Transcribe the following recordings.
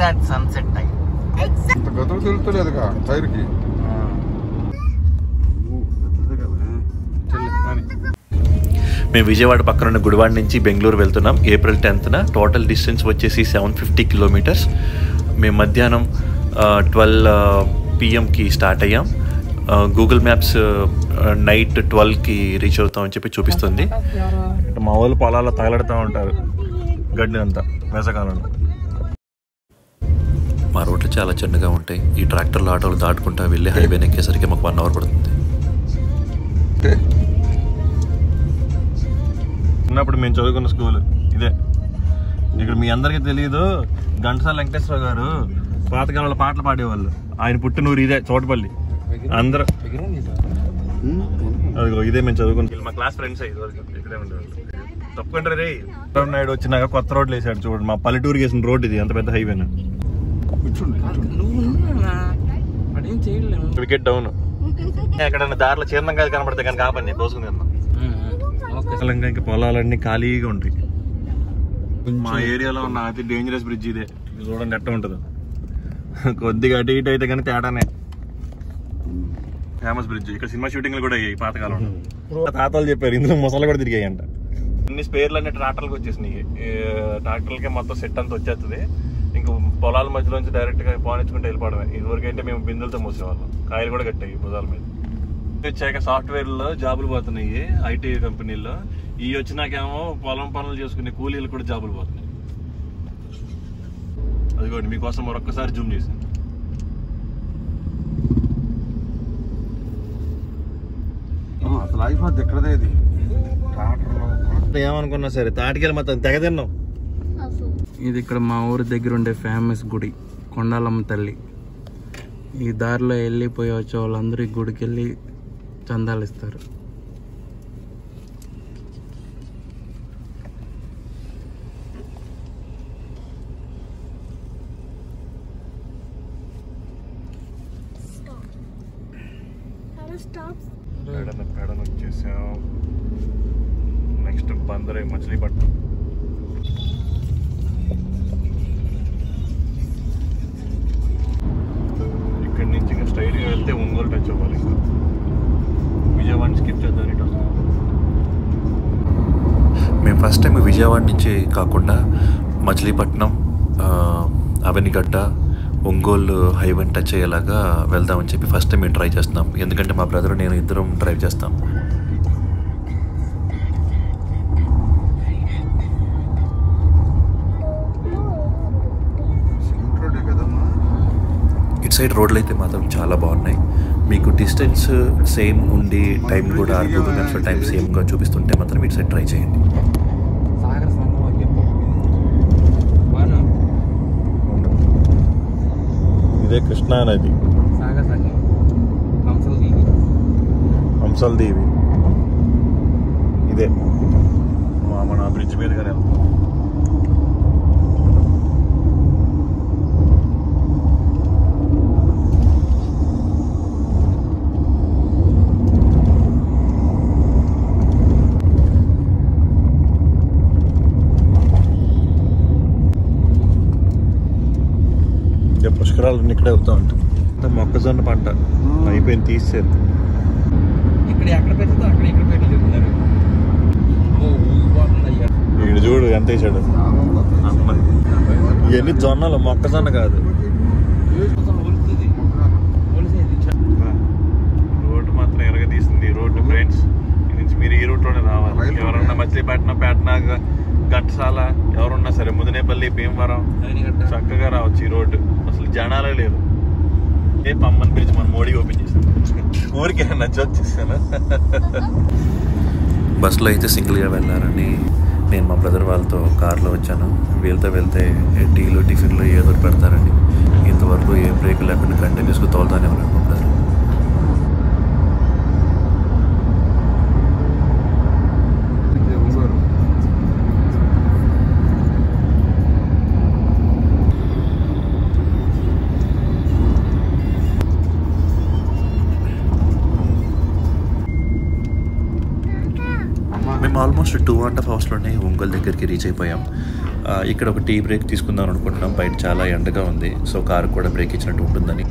Exact sunset time. గతం తెలుస్తలేదుగా టైర్కి. మేము విజయవాడ పక్కన ఉన్న గుడివాడ నుంచి బెంగళూరు వెళ్తున్నాం ఏప్రిల్ 10th. టోటల్ డిస్టెన్స్ వచ్చేసి 750 కిలోమీటర్స్. మేము మధ్యాహ్నం 12 PM స్టార్ట్ అయ్యాం. గూగుల్ మ్యాప్స్ నైట్ 12కి రీచ్ అవుతామని చెప్పి చూపిస్తుంది. మా వాళ్ళు పొలాల్లో తగలడుతూ ఉంటారు గడ్డి అంతా వేసవకాలంలో. మా రోడ్లు చాలా చిన్నగా ఉంటాయి. ఈ ట్రాక్టర్లు ఆటోలు దాటుకుంటా వెళ్ళి హైవేని ఎక్కేసరికి మాకు 1 అవర్ పడుతుంది. చిన్నప్పుడు మేము చదువుకున్న స్కూల్ ఇదే. ఇక్కడ మీ అందరికీ తెలియదు, ఘంటసాల వెంకటేశ్వర గారు పాతకాలంలో పాటలు పాడేవాళ్ళు. ఆయన పుట్టినూరు ఇదే, చోటపల్లి. అందరూ అదిగో ఇదే మేము చదువుకున్న మా క్లాస్ ఫ్రెండ్స్ ఇక్కడే ఉండేవాళ్ళు. తప్పకుండా రే నాయుడు వచ్చినాక కొత్త రోడ్లు వేసాడు చూడండి. మా పల్లెటూరుకి వేసిన రోడ్ ఇది, అంత పెద్ద హైవేనా. Wicket down. ఎక్కడన్నా దారిలో చీరణంగా కనబడితే కానీ కాపండి దోసుకుని తిన్నాం. ఇంకా పొలాలన్నీ ఖాళీగా ఉంటాయి. మా ఏరియాలో ఉన్న అతి డేంజరస్ బ్రిడ్జ్ ఇదే. చూడండి ఎట్ట ఉంటుందో. కొద్దిగా అటు ఇటు అయితే కానీ తేడానే. Famous bridge. ఇక్కడ సినిమా షూటింగ్లు కూడా అయ్యాయి పాతకాలంలో. తాతలు చెప్పారు ఇందులో మొసలు కూడా తిరిగాయి అంట. ఇన్ని స్పేర్లు అన్ని ట్రాక్టర్లకు వచ్చేసినాయి. ట్రాక్టర్లకే మొత్తం సెట్ అంతా వచ్చేస్తుంది. ఇంక పొలాల మధ్యలోంచి డైరెక్ట్గా పోనిచ్చుకుంటే వెళ్ళిపోవడమే. ఇదివరకు అయితే మేము బిందులతో మోసేవాళ్ళం. కాయలు కూడా కట్టాయి భుజాల మీద. వచ్చాక సాఫ్ట్వేర్లో జాబులు పోతున్నాయి ఐటీ కంపెనీల్లో. ఇవి వచ్చినాకేమో పొలం పనులు చేసుకునే కూలీలు కూడా జాబులు పోతున్నాయి. అదిగోండి మీకోసం మరొక్కసారి జూమ్ చేశాను. అసలు అయిపోద్ది ఎక్కడదే ఇది. ఏమనుకున్నా సరే తాటికెళ్ళి మొత్తం తెగ తిన్నాం. ఇది ఇక్కడ మా ఊరి దగ్గర ఉండే ఫేమస్ గుడి కొండాలమ్మ తల్లి. ఈ దారిలో వెళ్ళిపోయి వచ్చే వాళ్ళందరూ ఈ గుడికి వెళ్ళి చందాలు ఇస్తారు. పెడన వచ్చేసాం. నెక్స్ట్ బందరే మచిలీపట్నం. ఇక్కడి నుంచి ఇంకా స్ట్రైట్గా వెళ్తే ఒంగోలు టచ్ అవ్వాలి. ఇంకా విజయవాడని స్కిప్ చేద్దాం. మేము ఫస్ట్ టైం విజయవాడ నుంచి కాకుండా మచిలీపట్నం, అవనిగడ్డ, ఒంగోలు హైవేని టచ్ అయ్యేలాగా వెళ్దామని చెప్పి ఫస్ట్ టైం మేము ట్రై చేస్తున్నాం. ఎందుకంటే మా బ్రదర్ నేను ఇద్దరం డ్రైవ్ చేస్తాం. ఇటు సైడ్ రోడ్లు అయితే మాత్రం చాలా బాగున్నాయి. మీకు డిస్టెన్స్ సేమ్ ఉండి టైం కూడా గూగుల్ మ్యాప్స్లో టైం సేమ్గా చూపిస్తుంటే మాత్రం ఇటు సైడ్ ట్రై చేయండి. ఇదే కృష్ణా నది, హంసల్ దేవి. ఇదే మన బ్రిడ్జ్ మీదుగానే వెళ్తాం. పుష్కరాలన్నీ ఇక్కడే అవుతా ఉంటాయి. మొక్కజొన్న పంట అయిపోయింది, తీసేది. ఇక్కడ ఎక్కడ పెడితే అక్కడ ఇక్కడ పెట్టి చెప్తున్నారు. వీడు చూడు ఎంత వేసాడు. ఇవన్నీ జొన్నలు, మొక్కజొన్న కాదు. రోడ్డు మాత్రం ఎరగ తీస్తుంది రోడ్డు ఫ్రెండ్స్. ఇది నుంచి మీరు ఈ రూట్లోనే రావాలి. ఎవరన్నా మచిలీపట్నం, పేటనా, ఘంటసాల ఎవరున్నా సరే, ముదినేపల్లి, భీమవరం చక్కగా రావచ్చు. ఈ రోడ్డు అసలు జనాలే లేదు. ఏ పమ్మన్ బ్రిడ్జ్ మన మోడీ ఓపెన్ చేశాను. ఊరికే నచ్చొచ్చేసాను. బస్సులో అయితే సింగిల్గా వెళ్ళారని నేను మా బ్రదర్ వాళ్ళతో కార్లో వచ్చాను. వీళ్ళతో వెళ్తే టీలు, టిఫిన్లు ఏదో పెడతారని ఇంతవరకు ఏ బ్రేక్ లేకుండా కంటిన్యూస్గా తోలుతానే అనుకుంటారు. మేము ఆల్మోస్ట్ 2.5 అవర్స్లోనే ఒంగోలు దగ్గరికి రీచ్ అయిపోయాం. ఇక్కడ ఒక టీ బ్రేక్ తీసుకుందాం అనుకుంటున్నాం. బయట చాలా ఎండగా ఉంది, సో కారు కూడా బ్రేక్ ఇచ్చినట్టు ఉంటుందని.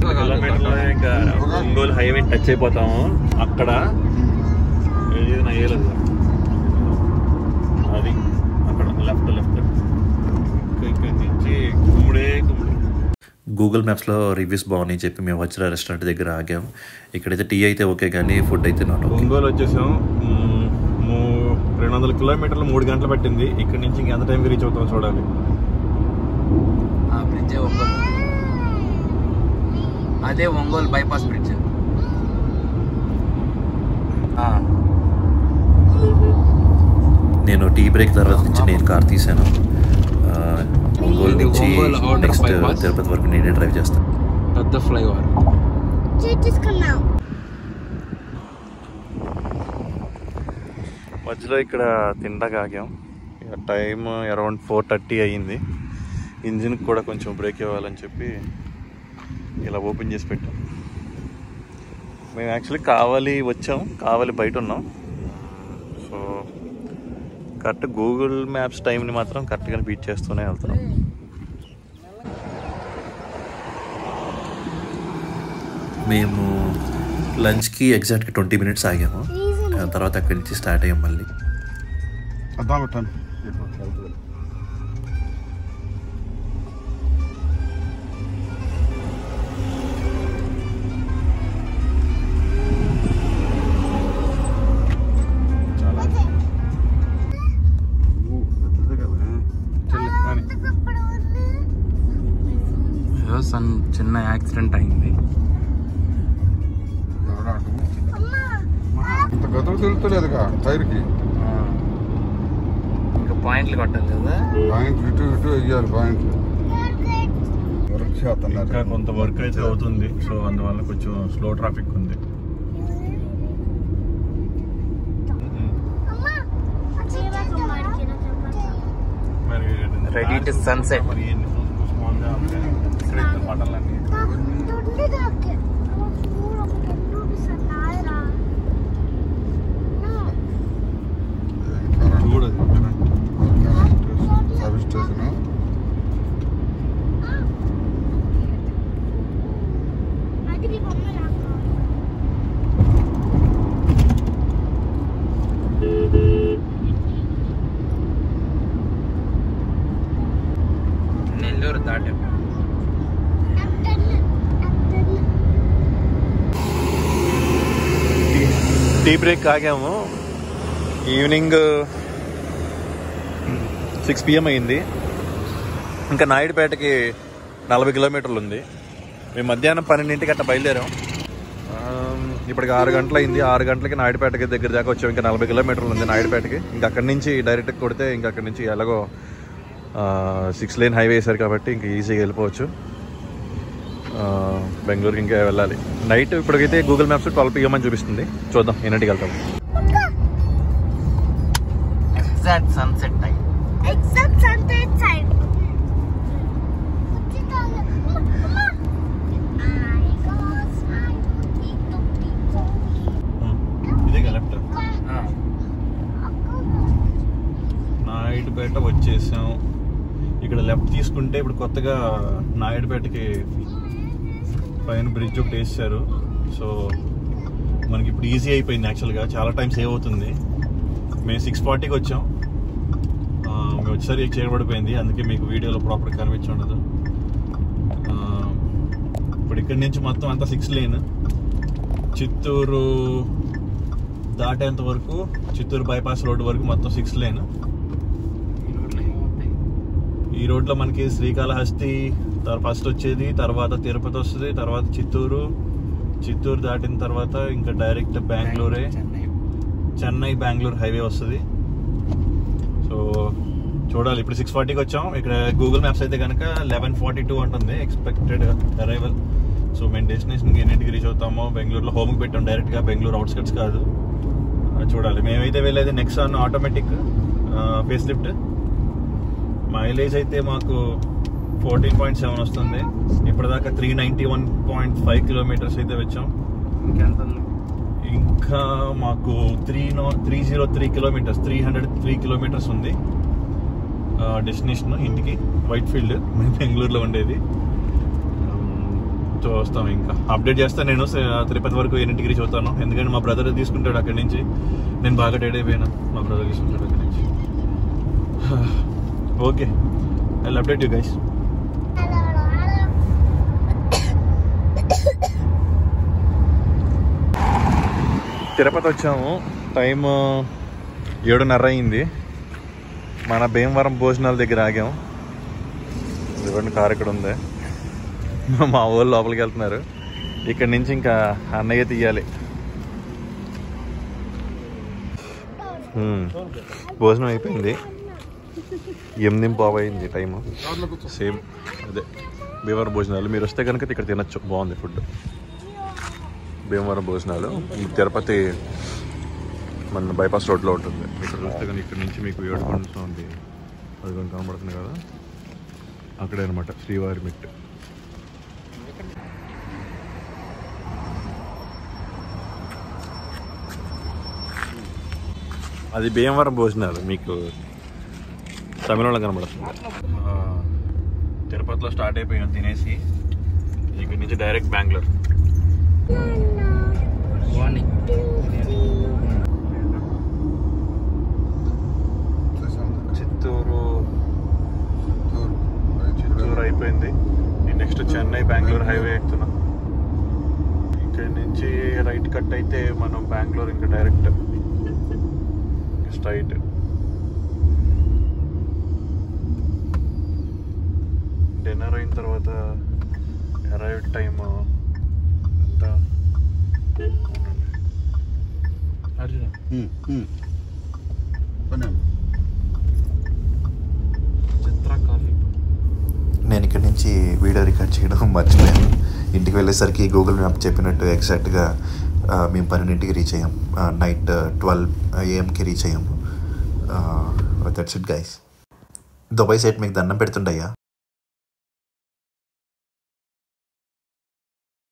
కిలోమీటర్లో ఇంకా ఒంగోలు హైవే టచ్ అయిపోతాము. అక్కడ అది అక్కడ లెఫ్ట్ ఇక్కడి నుంచి కుమ్ముడే. గూగుల్ మ్యాప్స్లో రివ్యూస్ బాగున్నాయి చెప్పి మేము వచ్చిన రెస్టారెంట్ దగ్గర ఆగాం. ఇక్కడైతే టీ అయితే ఓకే కానీ ఫుడ్ అయితే నాట్ ఓకే. ఒంగోలు వచ్చేసాం. 200 కిలోమీటర్లు 3 గంటలు పట్టింది. ఇక్కడ నుంచి ఇంకెంత టైంకి రీచ్ అవుతాం చూడాలి. బ్రిడ్జ్ ఒంగోలు, అదే ఒంగోలు బైపాస్ బ్రిడ్జ్. నేను టీ బ్రేక్ తర్వాత నుంచి నేను కార్ తీసాను. ఒంగోలు నుంచి నెక్స్ట్ తిరుపతి వరకు నేనే డ్రైవ్ చేస్తాను. పెద్ద ఫ్లైఓవర్. మధ్యలో ఇక్కడ తిండగా ఆగాం. టైం అరౌండ్ 4:30 అయ్యింది. ఇంజిన్కి కూడా కొంచెం బ్రేక్ ఇవ్వాలని చెప్పి ఇలా ఓపెన్ చేసి పెట్టాం. మేము యాక్చువల్లీ కావాలి వచ్చాం, కావాలి బయట ఉన్నాం. సో కరెక్ట్ గూగుల్ మ్యాప్స్ టైంని మాత్రం కరెక్ట్గా బీట్ చేస్తూనే వెళ్తున్నాం. మేము లంచ్కి ఎగ్జాక్ట్గా 20 మినిట్స్ ఆగాము. తర్వాత అక్కడి నుంచి స్టార్ట్ అయ్యాం మళ్ళీ. చిన్న యాక్సిడెంట్ అయింది. ఇంత గదువు తెలుస్తలేదుగా టైర్కి. ఇంకా పాయింట్లు కొట్టాలి కదా. పాయింట్లు ఇటు ఇటు వెయ్యాలి. పాయింట్లు వర్క్ చేస్తున్నారు. ఇంకా కొంత వర్క్ అయితే అవుతుంది. సో అందువల్ల కొంచెం స్లో ట్రాఫిక్ ఉంది. మరి ready to sunset. Service station Nellore దాటాం. టీ బ్రేక్ ఆగాము. ఈవినింగ్ 6 PM అయింది. ఇంకా నాయుడుపేటకి 40 కిలోమీటర్లు ఉంది. మేము మధ్యాహ్నం 12 గంటల బయలుదేరాం. ఇప్పటికి 6 గంటలు అయింది. 6 గంటలకి నాయుడుపేటకి దగ్గర దాకా వచ్చాం. ఇంకా 40 కిలోమీటర్లు ఉంది నాయుడుపేటకి. ఇంకా అక్కడి నుంచి డైరెక్ట్గా కొడితే ఇంకా అక్కడి నుంచి ఎలాగో 6 లేన్ హైవే వేశారు కాబట్టి ఇంకా ఈజీగా వెళ్ళిపోవచ్చు. బెంగళూరుకి ఇంకా వెళ్ళాలి. నైట్ ఇప్పటికైతే గూగుల్ మ్యాప్స్ 12 PM అని చూపిస్తుంది. చూద్దాం ఎన్నింటికి వెళ్తాం. Exact sunset time. ఇదే లెఫ్ట్. నాయుడుపేట వచ్చేసాం. ఇక్కడ లెఫ్ట్ తీసుకుంటే ఇప్పుడు కొత్తగా నాయుడుపేటకి పైన బ్రిడ్జ్ ఒకటి వేసారు. సో మనకి ఇప్పుడు ఈజీ అయిపోయింది. యాక్చువల్గా చాలా టైం సేవ్ అవుతుంది. మేము 6:40కి వచ్చాం. మేము వచ్చేసరికి చేరబడిపోయింది. అందుకే మీకు వీడియోలో ప్రాపర్గా కనిపించి ఉండదు. ఇప్పుడు ఇక్కడి నుంచి మొత్తం అంతా 6 లేన్. చిత్తూరు దాటేంత వరకు, చిత్తూరు బైపాస్ రోడ్డు వరకు మొత్తం 6 లేన్. ఈ రోడ్లో మనకి శ్రీకాళహస్తి ఫస్ట్ వచ్చేది, తర్వాత తిరుపతి వస్తుంది, తర్వాత చిత్తూరు దాటిన తర్వాత ఇంకా డైరెక్ట్ బెంగళూరే, చెన్నై బెంగళూరు హైవే వస్తుంది. సో చూడాలి. ఇప్పుడు 6:40కి వచ్చాం. ఇక్కడ గూగుల్ మ్యాప్స్ అయితే కనుక 11:42 అంటుంది ఎక్స్పెక్టెడ్ అరైవల్. సో మేము డెస్టినేషన్కి ఎన్నింటికి రీచ్ అవుతామో. బెంగళూరులో హోమ్కి పెట్టాం డైరెక్ట్గా, బెంగళూరు అవుట్స్కట్స్ కాదు. చూడాలి. మేమైతే వెళ్ళేది Nexon automatic face lift. Mileage అయితే మాకు 14.7 వస్తుంది. ఇప్పటిదాకా 391.5 కిలోమీటర్స్ అయితే వచ్చాం. ఇంకా మాకు 303 కిలోమీటర్స్ 303 కిలోమీటర్స్ ఉంది డెస్టినేషన్ ఇంటికి. వైట్ ఫీల్డ్ మేము బెంగళూరులో ఉండేది. వస్తాం, ఇంకా అప్డేట్ చేస్తాను నేను. తిరుపతి వరకు ఎన్నింటికి రీచ్ అవుతాను, ఎందుకంటే మా బ్రదర్ తీసుకుంటాడు అక్కడి నుంచి. నేను బాగా టైడ్ అయిపోయాను, మా బ్రదర్ తీసుకుంటాడు అక్కడి నుంచి. Okay, I will update you guys. Tirupati వచ్చాము, టైం 7:30 అయింది. మన భీమవరం భోజనాల దగ్గర ఆగాం. ఇదిగోండి కారు ఇక్కడ ఉంది. మా ఊళ్ళు లోపలికి వెళ్తున్నారు. ఇక్కడ నుంచి ఇంకా అన్నయ్య తీయాలి. భోజనం అయిపోయింది, 8:15 అయింది టైము. సేమ్ అదే భీమవరం భోజనాలు. మీరు వస్తే కనుక ఇక్కడ తినచ్చు, బాగుంది ఫుడ్. భీమవరం భోజనాలు తిరుపతి మన బైపాస్ రోడ్లో ఉంటుంది. ఇక్కడ చూస్తే కానీ ఇక్కడ నుంచి మీకు ఏడుకొండ ఉంది, అది కొన్ని కనబడుతుంది కదా, అక్కడే అనమాట శ్రీవారి మెట్టు. అది భీమవరం భోజనాలు మీకు తమిళనాడులో కనబడుతుంది. తిరుపతిలో స్టార్ట్ అయిపోయాం తినేసి. ఇక్కడ నుంచి డైరెక్ట్ బెంగళూరు. చిత్తూరు అయిపోయింది. నెక్స్ట్ చెన్నై బెంగళూరు హైవే ఎక్కుతున్నాం. ఇక్కడ నుంచి రైట్ కట్ అయితే మనం బెంగళూరు ఇంకా డైరెక్ట్ స్ట్రైట్. డిన్నర్ అయిన తర్వాత అరైవ్ టైమ్ ఎంత? నేను ఇక్కడి నుంచి వీడియో రికార్డ్ చేయడం మర్చిపోయాను. ఇంటికి వెళ్ళేసరికి గూగుల్ మ్యాప్ చెప్పినట్టు ఎగ్జాక్ట్గా మేము 12ంటికి రీచ్ అయ్యాం. నైట్ 12 AM రీచ్ అయ్యాము. That's it guys. Dubai side మీకు దండం పెడుతుండయ్యా.